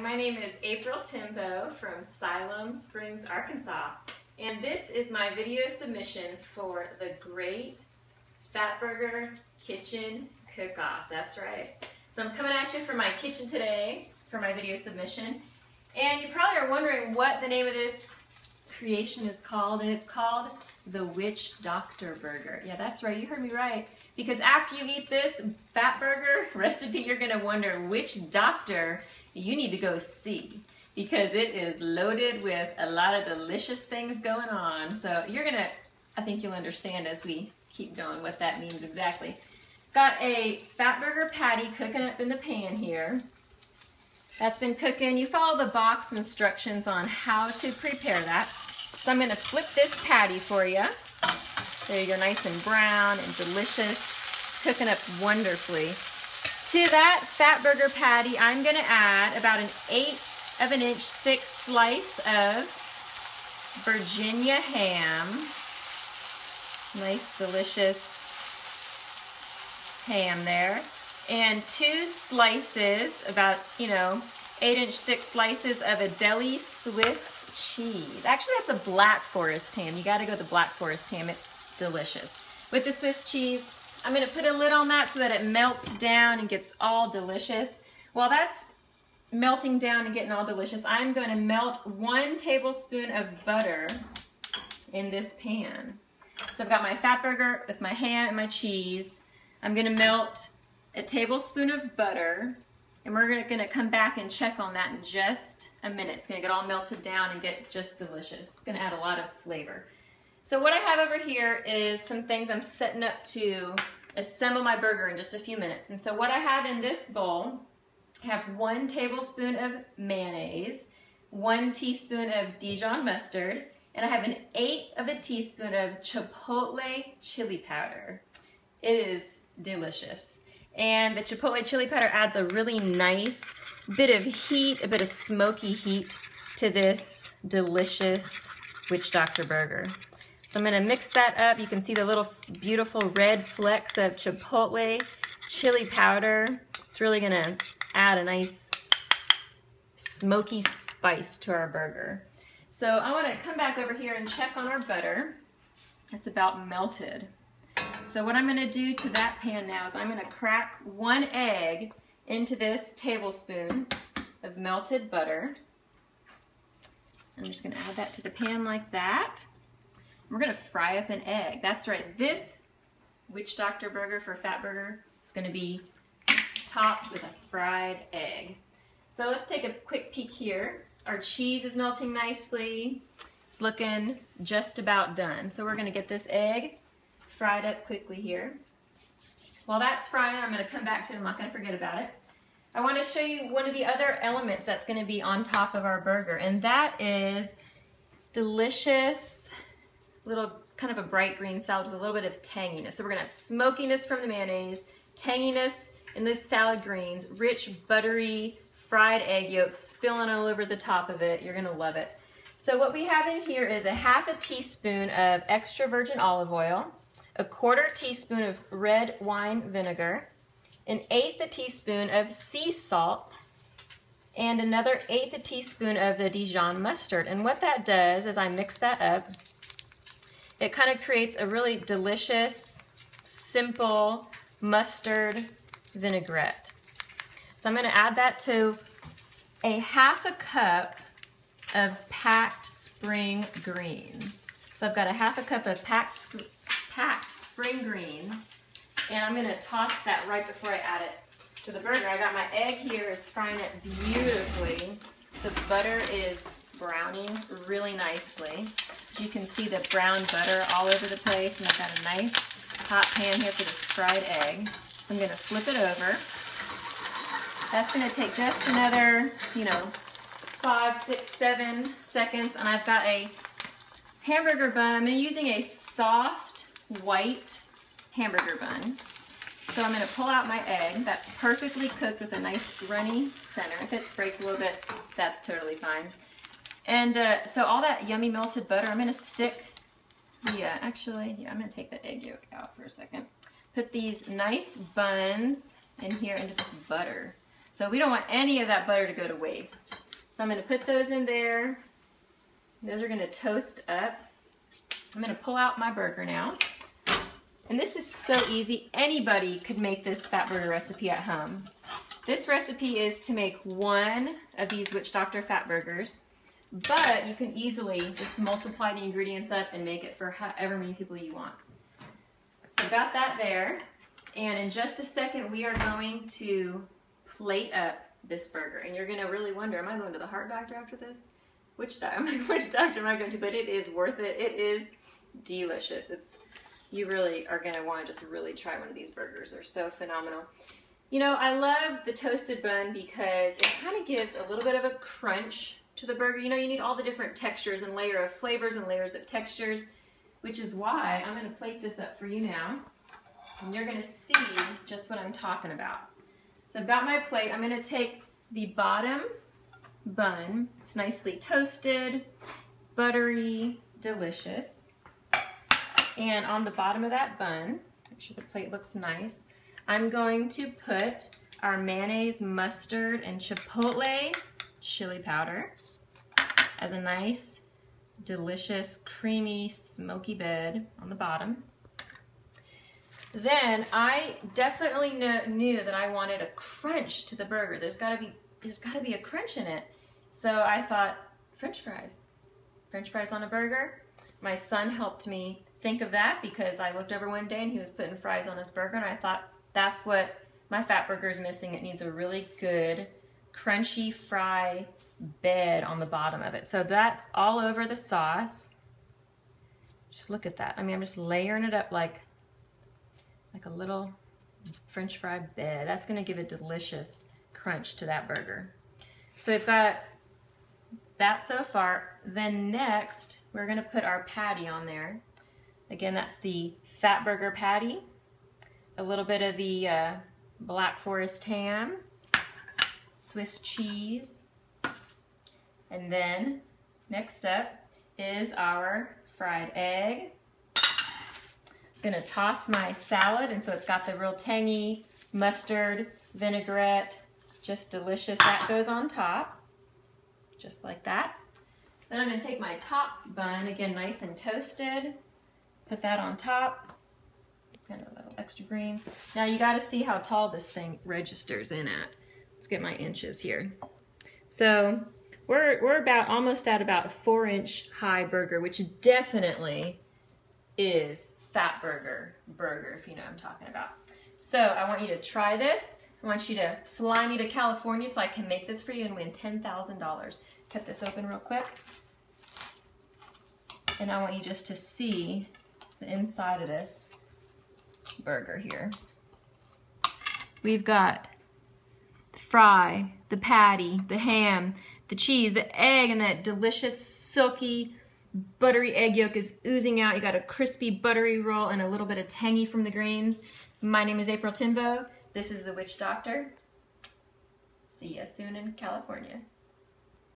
my name is April Timbo from Siloam Springs, Arkansas, and this is my video submission for the Great Fatburger Kitchen Cook-Off. That's right. So I'm coming at you from my kitchen today for my video submission, and you probably are wondering what the name of this creation is called, and it's called the Witch Doctor Burger. Yeah, that's right, you heard me right. Because after you eat this Fatburger recipe, you're going to wonder which doctor you need to go see, because it is loaded with a lot of delicious things going on. So you're going to, I think you'll understand as we keep going what that means exactly. Got a Fatburger patty cooking up in the pan here. That's been cooking. You follow the box instructions on how to prepare that. So I'm going to flip this patty for you. There you go, nice and brown and delicious, cooking up wonderfully. To that Fatburger patty, I'm going to add about an 1/8 of an inch thick slice of Virginia ham. Nice, delicious ham there. And 2 slices, about, 8-inch thick slices of a deli Swiss cheese. Actually, that's a Black Forest ham. You got to go with the Black Forest ham. It's delicious. With the Swiss cheese, I'm going to put a lid on that so that it melts down and gets all delicious. While that's melting down and getting all delicious, I'm going to melt 1 tablespoon of butter in this pan. So I've got my Fatburger with my ham and my cheese. I'm going to melt a tablespoon of butter, and we're going to come back and check on that in just a minute. It's going to get all melted down and get just delicious. It's going to add a lot of flavor. So what I have over here is some things I'm setting up to assemble my burger in just a few minutes. And so what I have in this bowl, I have 1 tablespoon of mayonnaise, 1 teaspoon of Dijon mustard, and I have an 1/8 of a teaspoon of chipotle chili powder. It is delicious. And the chipotle chili powder adds a really nice bit of heat, a bit of smoky heat to this delicious Witch Doctor burger. So I'm going to mix that up. You can see the little beautiful red flecks of chipotle chili powder. It's really going to add a nice smoky spice to our burger. So I want to come back over here and check on our butter. It's about melted. So what I'm going to do to that pan now is I'm going to crack 1 egg into this tablespoon of melted butter. I'm just going to add that to the pan like that. We're going to fry up an egg. That's right, this Witch Doctor burger for Fatburger is going to be topped with a fried egg. So let's take a quick peek here. Our cheese is melting nicely. It's looking just about done. So we're going to get this egg fried up quickly here. While that's frying, I'm going to come back to it. I'm not going to forget about it. I want to show you one of the other elements that's going to be on top of our burger, and that is delicious little kind of a bright green salad with a little bit of tanginess. So we're going to have smokiness from the mayonnaise, tanginess in the salad greens, rich buttery fried egg yolk spilling all over the top of it. You're going to love it. So what we have in here is a 1/2 teaspoon of extra virgin olive oil, a 1/4 teaspoon of red wine vinegar, an 1/8 teaspoon of sea salt, and another 1/8 teaspoon of the Dijon mustard. And what that does is I mix that up. It kind of creates a really delicious, simple mustard vinaigrette. So I'm going to add that to a 1/2 cup of packed spring greens. So I've got a 1/2 cup of packed spring greens, and I'm going to toss that right before I add it to the burger. I got my egg here, is frying it beautifully. The butter is browning really nicely. You can see the brown butter all over the place, and I've got a nice hot pan here for this fried egg. I'm going to flip it over. That's going to take just another, 5, 6, 7 seconds, and I've got a hamburger bun. I'm using a soft white hamburger bun. So I'm going to pull out my egg. That's perfectly cooked with a nice runny center. If it breaks a little bit, that's totally fine. And so all that yummy melted butter, I'm going to stick the, I'm going to take the egg yolk out for a second. Put these nice buns in here into this butter. So we don't want any of that butter to go to waste. So I'm going to put those in there. Those are going to toast up. I'm going to pull out my burger now. And this is so easy. Anybody could make this Fatburger recipe at home. This recipe is to make one of these Witch Doctor Fatburgers, but you can easily just multiply the ingredients up and make it for however many people you want. So I've got that there. And in just a second, we are going to plate up this burger. And you're going to really wonder, am I going to the heart doctor after this? Which doctor am I going to? But it is worth it. It is delicious. You really are going to want to just really try one of these burgers. They're so phenomenal. You know, I love the toasted bun because it kind of gives a little bit of a crunch to the burger. You know, you need all the different textures and layer of flavors and layers of textures, which is why I'm going to plate this up for you now. And you're going to see just what I'm talking about. So I've got my plate. I'm going to take the bottom bun. It's nicely toasted, buttery, delicious. And on the bottom of that bun, make sure the plate looks nice, I'm going to put our mayonnaise, mustard, and chipotle chili powder as a nice, delicious, creamy, smoky bed on the bottom. Then I definitely knew that I wanted a crunch to the burger. There's got to be a crunch in it. So I thought, French fries. French fries on a burger. My son helped me think of that because I looked over one day and he was putting fries on his burger, and I thought that's what my Fatburger is missing. It needs a really good crunchy fry bed on the bottom of it. So that's all over the sauce. Just look at that. I mean, I'm just layering it up like a little French fry bed. That's going to give a delicious crunch to that burger. So we've got that so far. Then next, we're going to put our patty on there. Again, that's the Fatburger patty, a little bit of the Black Forest ham, Swiss cheese, and then next up is our fried egg. I'm gonna toss my salad, and so it's got the real tangy mustard, vinaigrette, just delicious. That goes on top, just like that. Then I'm gonna take my top bun, again nice and toasted, put that on top, kind of a little extra greens. Now you gotta see how tall this thing registers in at. Let's get my inches here. So we're about almost at about a 4-inch high burger, which definitely is Fatburger burger, if you know what I'm talking about. So I want you to try this. I want you to fly me to California so I can make this for you and win $10,000. Cut this open real quick. And I want you just to see the inside of this burger here. We've got the fry, the patty, the ham, the cheese, the egg, and that delicious silky buttery egg yolk is oozing out. You got a crispy buttery roll and a little bit of tangy from the greens. My name is April Timbo. This is the Witch Doctor. See ya soon in California.